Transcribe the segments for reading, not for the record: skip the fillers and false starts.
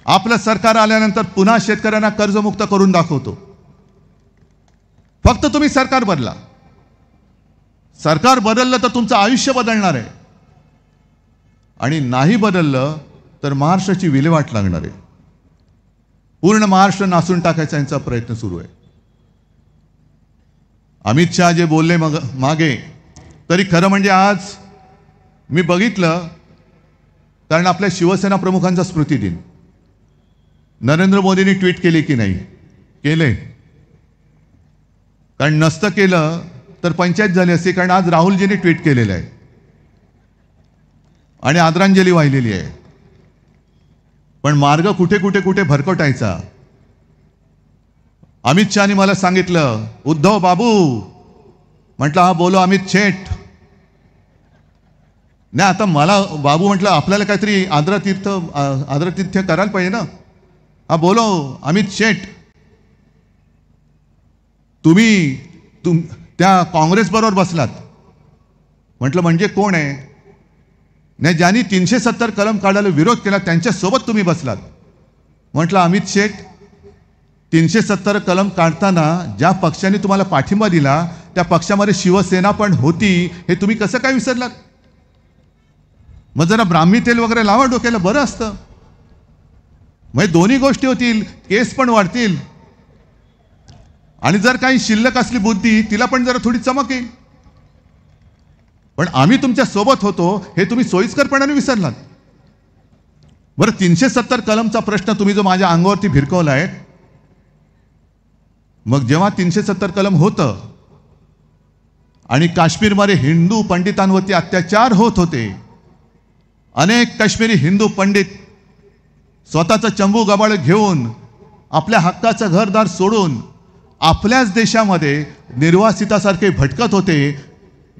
आपलं सरकार आल्यानंतर पुन्हा शेतकऱ्यांना कर्जमुक्त करून दाखवतो। फक्त तुम्ही सरकार बदला। सरकार बदललं तर तुमचं आयुष्य बदलणार आहे आणि नाही बदललं तर महाराष्ट्राची विल्हेवाट लागणार आहे। पूर्ण महाराष्ट्र नासून टाकायचा यांचा प्रयत्न सुरू आहे। अमित शहा जे बोलले मागे, तरी खरं म्हणजे आज मी बघितलं, कारण आपल्या शिवसेना प्रमुखांचा स्मृती दिन नरेंद्र मोदींनी ट्विट केली की नाही? केले। कारण नसतं केलं तर पंचायत झाली असती, कारण आज राहुलजींनी ट्विट केलेलं आहे आणि आदरांजली वाहिलेली आहे। पण मार्ग कुठे कुठे कुठे भरकटायचा। अमित शहानी मला सांगितलं, उद्धव बाबू, म्हटलं हा बोलो अमित शेठ। नाही, आता मला बाबू म्हटलं, आपल्याला काहीतरी आदरातिथ्य करायला पाहिजे ना। हा बोलो अमित शेठ, तुम्ही त्या काँग्रेस बरोबर बसलात। म्हटलं म्हणजे कोण आहे? नाही, ज्यांनी 370 कलम काढायला विरोध केला त्यांच्यासोबत तुम्ही बसलात। म्हटलं अमित शेठ, 370 कलम काढताना ज्या पक्षाने तुम्हाला पाठिंबा दिला त्या पक्षामध्ये शिवसेना पण होती, हे तुम्ही कसं काय विसरलात? मग जरा ब्राह्मी तेल वगैरे लावा डोक्याला, बरं असतं। मग दोन्ही गोष्टी होतील, केस पण वाढतील आणि जर काही शिल्लक असली बुद्धी तिला पण जरा थोडी चमक येईल। पण आम्ही तुमच्या सोबत होतो हे तुम्ही सोयीस्करपणाने विसरलात। बरं, 370 कलमचा प्रश्न तुम्ही जो माझ्या अंगावरती भिरकवलाय, मग जेव्हा 370 कलम होतं आणि काश्मीरमध्ये हिंदू पंडितांवरती अत्याचार होत होते, अनेक काश्मीरी हिंदू पंडित स्वतःचं चंबू गबाळ घेऊन आपल्या हक्काचं घरदार सोडून आपल्याच देशामध्ये निर्वासितासारखे भटकत होते।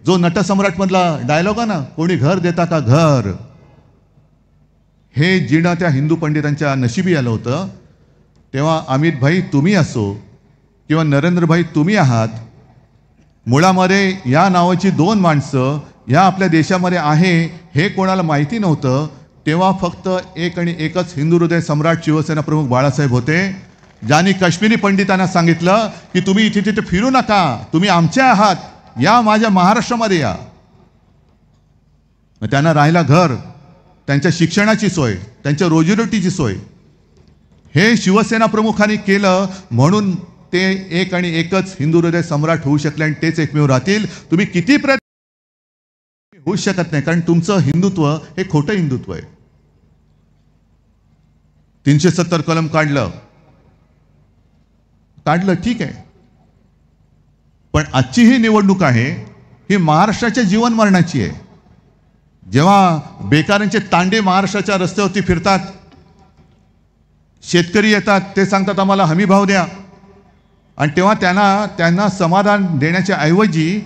जो नटसम्राटमधला डायलॉग आहे ना, कोणी घर देता का घर, हे जिणं त्या हिंदू पंडितांच्या नशिबी आलं होतं। तेव्हा अमित भाई तुम्ही असो किंवा नरेंद्र भाई तुम्ही आहात, मुळामध्ये या नावाची 2 माणसं या आपल्या देशामध्ये आहे हे कोणाला माहिती नव्हतं। तेव्हा फक्त एक आणि एकच हिंदू हृदय सम्राट शिवसेना प्रमुख बाळासाहेब होते, ज्यांनी काश्मीरी पंडितांना सांगितलं की तुम्ही इथे तिथे फिरू नका, तुम्ही आमचे आहात, या माझ्या महाराष्ट्रामध्ये या। मग त्यांना राहायला घर, त्यांच्या शिक्षणाची सोय, त्यांच्या रोजीरोटीची सोय हे शिवसेना प्रमुखांनी केलं, म्हणून ते एक आणि एकच हिंदू हृदय सम्राट होऊ शकले आणि तेच एकमेव राहतील। तुम्ही किती प्रयत्न होऊ शकत नाही, कारण तुमचं हिंदुत्व हे खोटं हिंदुत्व आहे। 370 कलम काढलं ठीक आहे, पण आजची ही निवडणूक आहे ही महाराष्ट्राच्या जीवन मरणाची आहे। जेव्हा बेकारांचे तांडे महाराष्ट्राच्या रस्त्यावरती फिरतात, शेतकरी येतात, ते सांगतात आम्हाला हमी भाव द्या, आणि तेव्हा त्यांना समाधान देण्याच्या ऐवजी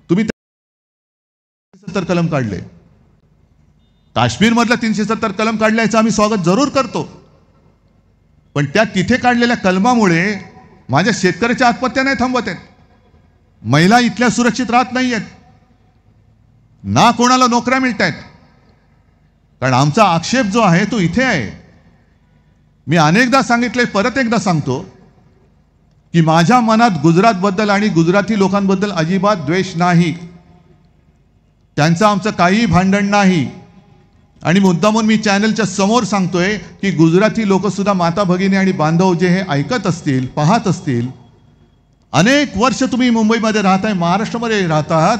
तुम्ही 370 कलम काढले। काश्मीरमधला 370 कलम काढल्याचं आम्ही स्वागत जरूर करतो, पण त्या तिथे काढलेल्या कलमामुळे माझ्या शेतकऱ्याच्या आत्महत्या नाही थांबवत आहेत, महिला इथल्या सुरक्षित राहत नाही आहेत, ना कोणाला नोकऱ्या मिळत आहेत। कारण आमचा आक्षेप जो आहे तो इथे आहे। मी अनेकदा सांगितले, परत एकदा सांगतो की माझ्या मनात गुजरातबद्दल आणि गुजराती लोकांबद्दल अजिबात द्वेष नाही, त्यांचं आमचं काही भांडण नाही। आणि मुद्दामून मी चॅनलच्या समोर सांगतोय की गुजराती लोक सुद्धा माता भगिनी आणि बांधव जे हे ऐकत असतील, पाहत असतील, अनेक वर्ष तुम्ही मुंबईमध्ये राहताय, महाराष्ट्रामध्ये राहत आहात,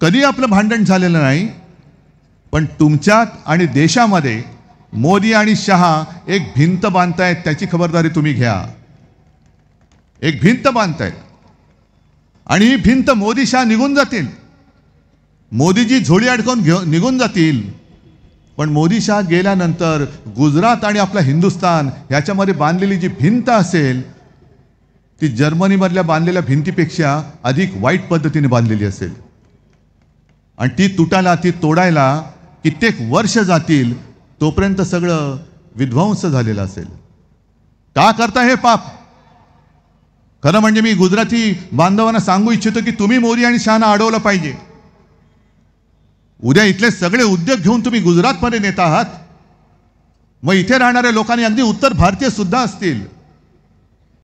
कधी आपलं भांडण झालेलं नाही, पण तुमच्यात आणि देशामध्ये मोदी आणि शहा एक भिंत बांधतायत, त्याची खबरदारी तुम्ही घ्या। एक भिंत बांधतायत आणि ही भिंत मोदी शहा निघून जातील, मोदीजी झोळी अडकवून निघून जातील, पण मोदी शहा गेल्यानंतर गुजरात आणि आपला हिंदुस्थान याच्यामध्ये बांधलेली जी भिंत असेल ती जर्मनीमधल्या बांधलेल्या भिंतीपेक्षा अधिक वाईट पद्धतीने बांधलेली असेल आणि ती तुटायला, ती तोडायला कित्येक वर्ष जातील, तोपर्यंत सगळं विध्वंस झालेलं असेल। का करता हे पाप? खरं म्हणजे मी गुजराती बांधवांना सांगू इच्छितो की तुम्ही मोदी आणि शहाना अडवलं पाहिजे। उद्या इथले सगळे उद्योग घेऊन तुम्ही गुजरातमध्ये नेत आहात, मग इथे राहणाऱ्या लोकांनी, अगदी उत्तर भारतीय सुद्धा असतील,